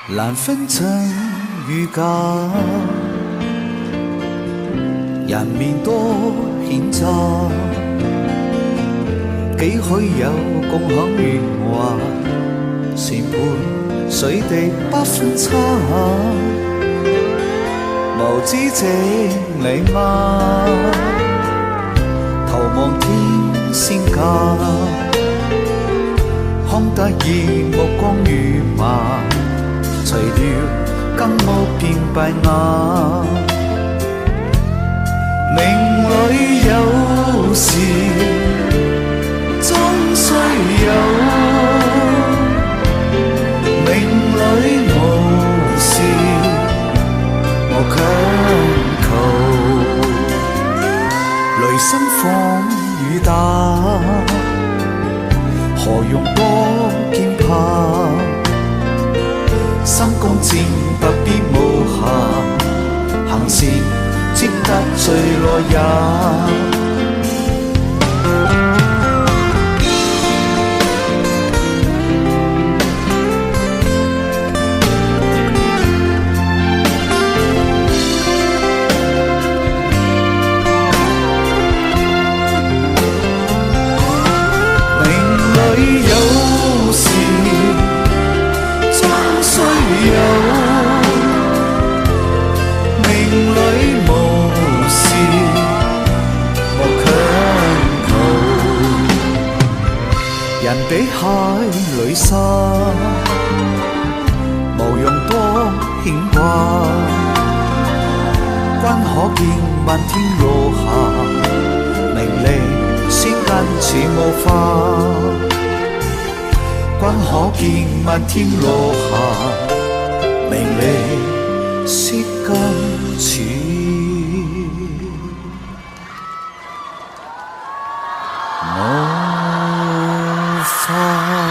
難分真與假，人面多險詐，幾許有共享圓滑，船盤水滴不分差，無知者你嗎？頭望天先假，看得意目光如麻，除了更無變敗雅。命裏有時終須有，命裏無事無強求。雷聲放雨打，何用多驚怕？心公戰不必無瑕，行善積得最耐也。人比海裏沙，無用多牽掛。君可見漫天落霞，名利瞬間似霧化。君可見漫天落霞，名利瞬間似霧化。